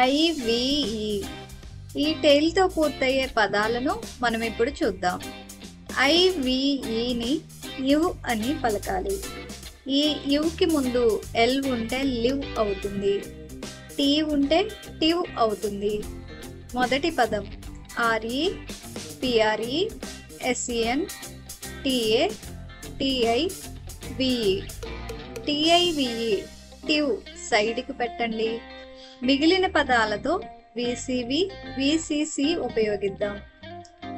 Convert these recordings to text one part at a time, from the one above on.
IVE. ఈ టైల్తో పూర్తయ్యే పదాలను మనం ఇప్పుడు చూద్దాం. ఐవిఈని యువ్ అని పలకాలి. ఈ యువ్కి ముందు ఎల్ ఉంటే లివ్ అవుతుంది, టీ ఉంటే టివ్ అవుతుంది. మొదటి పదం R E, P R E, S E N, T A, T I, V E. T I V E tive సైడ్కి పెట్టండి. మిగిలిన పదాలతో విసివి, విసిసి ఉపయోగిద్దాం.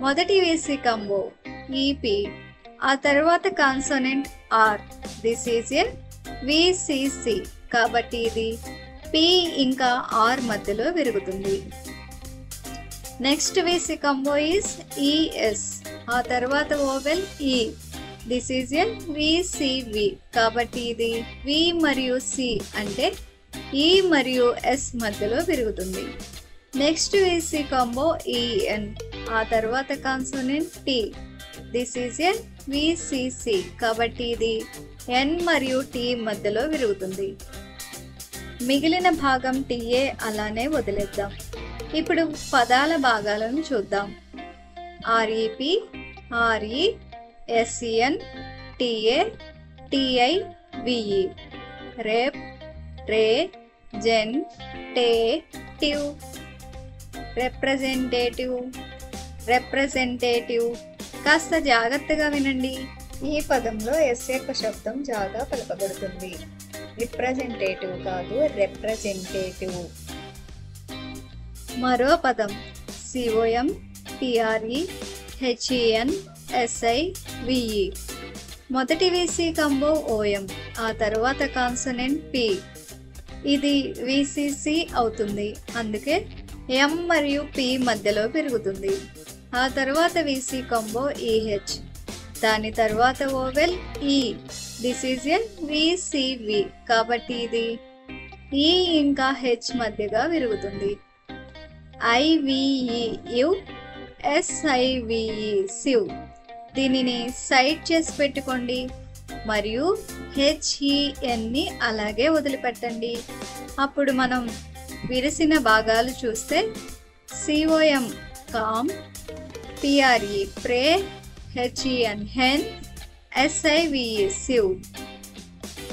మొదటి విసి కంబో ఈపి, ఆ తర్వాత consonant R. This is a V C C కాబట్టి ఇది పి ఇంకా ఆర్ మధ్యలో విరుగుతుంది. Next V C combo is E S, ఆ తర్వాత ఓవెల్ ఈ. దిస్ ఈజ్ ఏ విసివి కాబట్టి ఇది వి మరియు సి అంటే ఈ మరియు ఎస్ మధ్యలో విరుగుతుంది. నెక్స్ట్ విసి కంబో ఈఎన్, ఆ తర్వాత consonant T. This is a V C C కాబట్టి ఇది ఎన్ మరియు టి మధ్యలో విరుగుతుంది. మిగిలిన భాగం టిఏ అలానే వదిలేద్దాం. ఇప్పుడు పదాల భాగాలను చూద్దాం. R E P, R E, S E N, T A, T I, V E. Rep, re, sen, ta, tive. Representative, representative. కాస్త జాగ్రత్తగా వినండి. ఈ పదంలో ఎస్ యొక్క శబ్దం జాగా పలకబడుతుంది. రిప్రజెంటేటివ్ కాదు, రిప్రజెంటేటివ్. మరో పదం సిఓఎం, పిఆర్ఈ, హెచ్ఈఎన్, ఎస్ఐ, విఈ. మొదటి విసి కంబో ఓఎం, ఆ తర్వాత కాన్సోనెంట్ పి. ఇది విసిసి అవుతుంది, అందుకే ఎం మరియు పి మధ్యలో పెరుగుతుంది. ఆ తర్వాత విసి కంబో ఈహెచ్, దాని తర్వాత ఓవెల్ ఈ. దిస్ ఈజ్ ఏ విసివి కాబట్టి ఇది ఈ ఇంకా హెచ్ మధ్యగా విరుగుతుంది. ఐవిఈ యువ్, ఎస్ఐవిఈ సివ్. దీనిని సైడ్ చేసి పెట్టుకోండి మరియు హెచ్ఈఎన్ని అలాగే వదిలిపెట్టండి. అప్పుడు మనం విరిసిన భాగాలు చూస్తే సిఓఎం కామ్, పిఆర్ఈ ప్రే, హెచ్ఈఎన్ హెన్, ఎస్ఐవిఈ సివ్,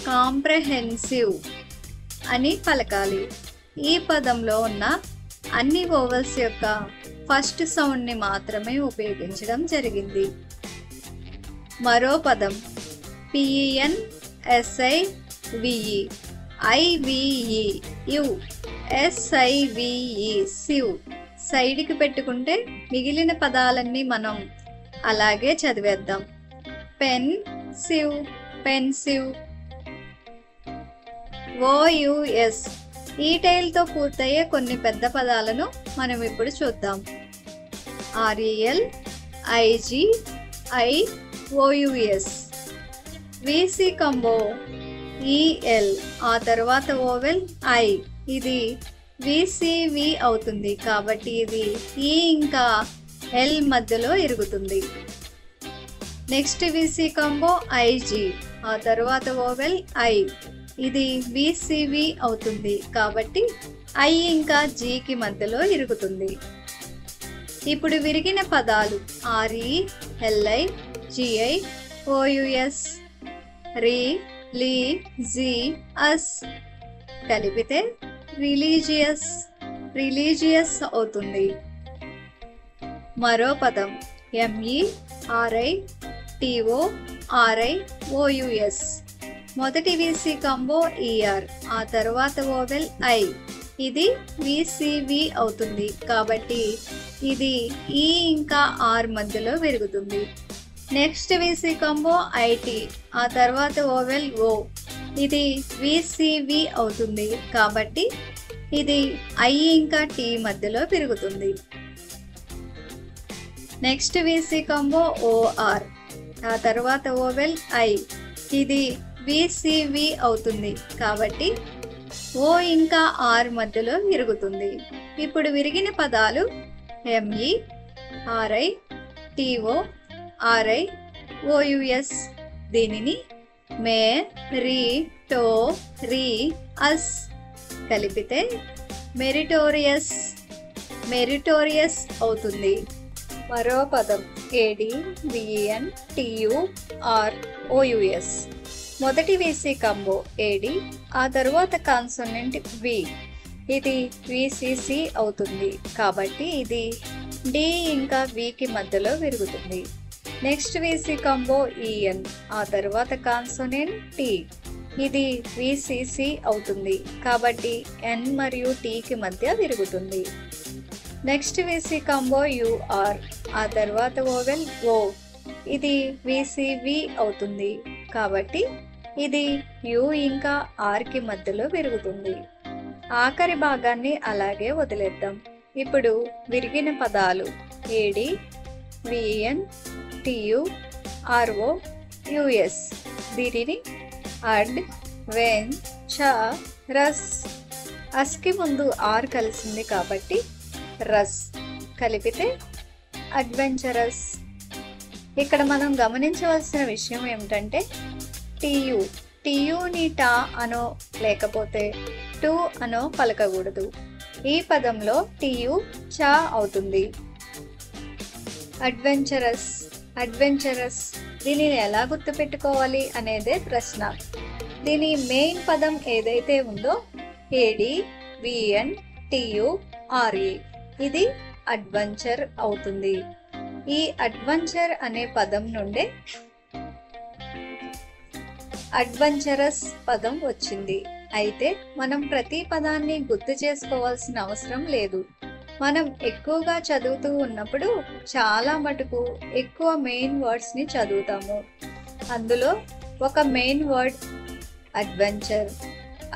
కాంప్రహెన్సివ్ అని పలకాలి. ఈ పదంలో ఉన్న అన్ని వోవెల్స్ యొక్క ఫస్ట్ సౌండ్ని మాత్రమే ఉపయోగించడం జరిగింది. మరో పదం పిఈఎన్, ఎస్ఐ, విఈ. ఐవిఈ యువ్, ఎస్ఐవిఈ సివ్. సైడ్కి పెట్టుకుంటే మిగిలిన పదాలన్నీ మనం అలాగే చదివేద్దాం. Pen, sive, pensive. ఓయుఎస్. ఈ టైల్తో పూర్తయ్యే కొన్ని పెద్ద పదాలను మనం ఇప్పుడు చూద్దాం. R E L, I G, I, O U S. V C combo E L, ఆ తర్వాత ఓవెల్ ఐ. ఇది విసివి అవుతుంది కాబట్టి ఇది ఈ ఇంకా ఎల్ మధ్యలో ఇరుగుతుంది. నెక్స్ట్ విసి కంబో ఐజి, ఆ తర్వాత ఓవెల్ ఐ. ఇది విసివి అవుతుంది కాబట్టి ఐ ఇంకా జీకి మధ్యలో ఇరుగుతుంది. ఇప్పుడు విరిగిన పదాలు ఆర్ఈ, ఎల్ఐ, జిఐ, ఓయుఎస్, రి, లి, జి, అస్. కలిపితే రిలీజియస్, రిలీజియస్ అవుతుంది. మరో పదం ME, RI, TO, RI, OUS. మొదటి విసి కంబో ఈఆర్, ఆ తర్వాత ఓవెల్ ఐ. ఇది విసివి అవుతుంది కాబట్టి ఇది ఈ ఇంకా ఆర్ మధ్యలో విరుగుతుంది. నెక్స్ట్ విసి కంబో ఐటి, ఆ తర్వాత ఓవెల్ ఓ. ఇది విసివి అవుతుంది కాబట్టి ఇది ఐ ఇంకా టి మధ్యలో పెరుగుతుంది. నెక్స్ట్ విసి కంబో ఓఆర్, ఆ తర్వాత ఓవెల్ ఐ. ఇది విసివి అవుతుంది కాబట్టి ఓ ఇంకా ఆర్ మధ్యలో విరుగుతుంది. ఇప్పుడు విరిగిన పదాలు ME, RI, TO, RI, OUS. దీనిని మే, రి, టో, రి, అస్. కలిపితే మెరిటోరియస్, మెరిటోరియస్ అవుతుంది. మరో పదం ADVENTUROUS. మొదటి వీసీ కంబో AD, ఆ తరువాత కాన్సోనెంట్ V. ఇది VCC అవుతుంది కాబట్టి ఇది D ఇంకా Vకి మధ్యలో విరుగుతుంది. నెక్స్ట్ వీసీ కంబో EN, ఆ తరువాత కాన్సోనెంట్ T. ఇది VCC అవుతుంది కాబట్టి N మరియు Tకి మధ్య విరుగుతుంది. నెక్స్ట్ వీసీ కంబో UR, ఆ తర్వాత ఓవెల్ O. ఇది VCV అవుతుంది కాబట్టి ఇది U ఇంకా Rకి మధ్యలో విరుగుతుంది. ఆఖరి భాగాన్ని అలాగే వదిలేద్దాం. ఇప్పుడు విరిగిన పదాలు ADVENTUROUS. దీనిని అడ్, వెన్, చ, రస్. అస్కి ముందు ఆర్ కలిసింది కాబట్టి రస్, కలిపితే అడ్వెంచరస్. ఇక్కడ మనం గమనించవలసిన విషయం ఏమిటంటే టియుని టా అనో లేకపోతే టు అనో పలకకూడదు. ఈ పదంలో టియు చా అవుతుంది. Adventurous, adventurous. దీనిని ఎలా గుర్తుపెట్టుకోవాలి అనేదే ప్రశ్న. దీని మెయిన్ పదం ఏదైతే ఉందో ADVENTURE, ఇది అడ్వెంచర్ అవుతుంది. ఈ అడ్వెంచర్ అనే పదం నుండే అడ్వెంచరస్ పదం వచ్చింది. అయితే మనం ప్రతి పదాన్ని గుర్తు చేసుకోవాల్సిన అవసరం లేదు. మనం ఎక్కువగా చదువుతూ ఉన్నప్పుడు చాలా మటుకు ఎక్కువ మెయిన్ వర్డ్స్ ని చదువుతాము. అందులో ఒక మెయిన్ వర్డ్ అడ్వెంచర్.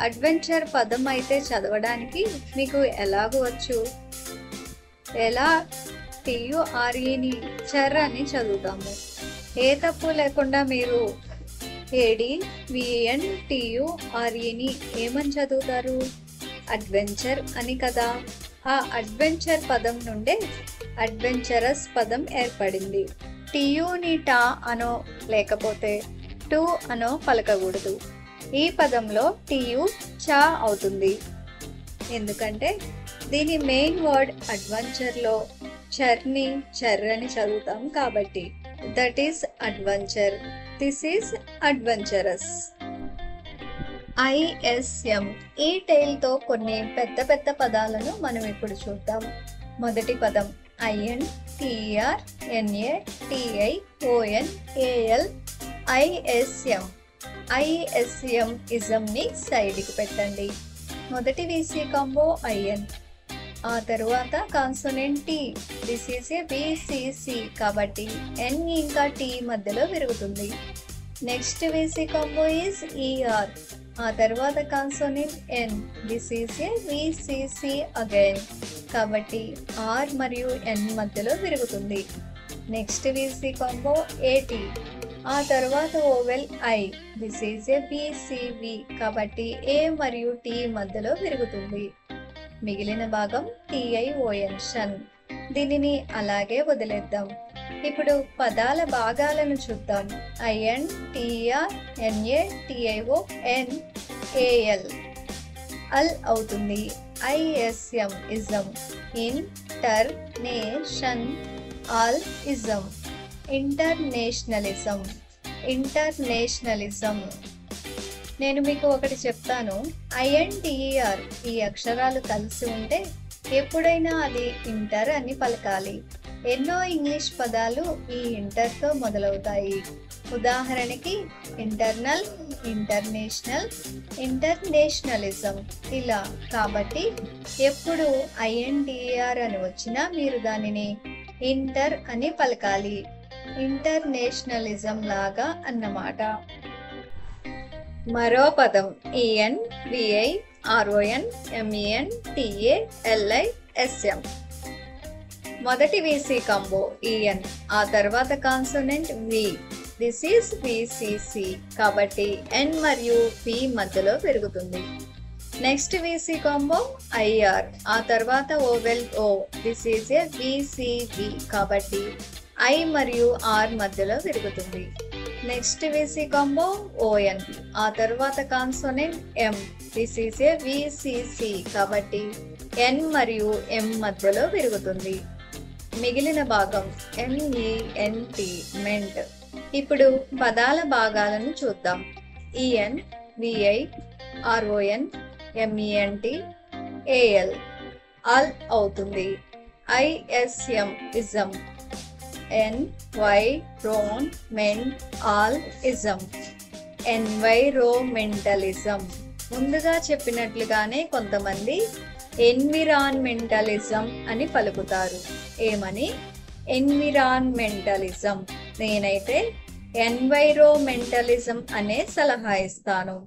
అడ్వెంచర్ పదం అయితే చదవడానికి మీకు ఎలాగూ వచ్చు. ఎలా TUREని చర్ అని చదువుతాము. ఏ తప్పు లేకుండా మీరు ADVENTUREని ఏమని చదువుతారు? అడ్వెంచర్ అని కదా. ఆ అడ్వెంచర్ పదం నుండే అడ్వెంచరస్ పదం ఏర్పడింది. టియుని టా అనో లేకపోతే టు అనో పలకకూడదు. ఈ పదంలో టియు చా అవుతుంది. ఎందుకంటే దీని మెయిన్ వర్డ్ అడ్వెంచర్లో చర్ని చర్ అని చదువుతాం కాబట్టి. That is adventure. This is adventurous. ISM, ఈ టైల్తో కొన్ని పెద్ద పెద్ద పదాలను మనం ఇప్పుడు చూద్దాం. మొదటి పదం INTRNATIONAL. ISM ఇజంని సైడ్కి పెట్టండి. మొదటి వీసీ కాంబో IN, ఆ తరువాత consonant T. This is a VCC కాబట్టి N ఇంకా T మధ్యలో విరుగుతుంది. Next V C combo is ER, ఆ తర్వాత consonant N. This is a VCC again కాబట్టి R మరియు N మధ్యలో విరుగుతుంది. నెక్స్ట్ వీసీ కాంబో AT, ఆ తర్వాత vowel I. This is a VCV కాబట్టి A మరియు T మధ్యలో విరుగుతుంది. మిగిలిన భాగం TION షన్. దీనిని అలాగే వదిలేద్దాం. ఇప్పుడు పదాల భాగాలను చూద్దాం. INTRNATIONAL అల్ అవుతుంది. ISM ism. International ism, internationalism, internationalism. నేను మీకు ఒకటి చెప్తాను. INTER ఈ అక్షరాలు కలిసి ఉంటే ఎప్పుడైనా అది ఇంటర్ అని పలకాలి. ఎన్నో ఇంగ్లీష్ పదాలు ఈ ఇంటర్తో మొదలవుతాయి. ఉదాహరణకి ఇంటర్నల్, ఇంటర్నేషనల్, ఇంటర్నేషనలిజం ఇలా. కాబట్టి ఎప్పుడు INTER అని వచ్చినా మీరు దానిని ఇంటర్ అని పలకాలి. ఇంటర్నేషనలిజం లాగా అన్నమాట. మరో పదం ENVIRONMENTALISM. మొదటి వీసీ కాంబో EN, ఆ తర్వాత consonant V. This is VCC కాబట్టి N మరియు P మధ్యలో పెరుగుతుంది. నెక్స్ట్ వీసీ కాంబో IR, ఆ తర్వాత vowel O. This is a VCV కాబట్టి I మరియు R మధ్యలో పెరుగుతుంది. నెక్స్ట్ వీసీ కాంబో ON, ఆ తర్వాత consonant M. This is a VCC కాబట్టి ఎన్ మరియు ఎం మధ్యలో విరుగుతుంది. మిగిలిన భాగం MENT మెంట్. ఇప్పుడు పదాల భాగాలను చూద్దాం. EN VI RON MENT AL al అవుతుంది. ISM ism NY RON ment al ism environmentalism. ముందుగా చెప్పినట్లుగానే కొంతమంది ఎన్విరాన్మెంటలిజం అని పలుకుతారు. ఏమని? ఎన్విరాన్మెంటలిజం. నేనైతే ఎన్వైరోమెంటలిజం అనే సలహా ఇస్తాను.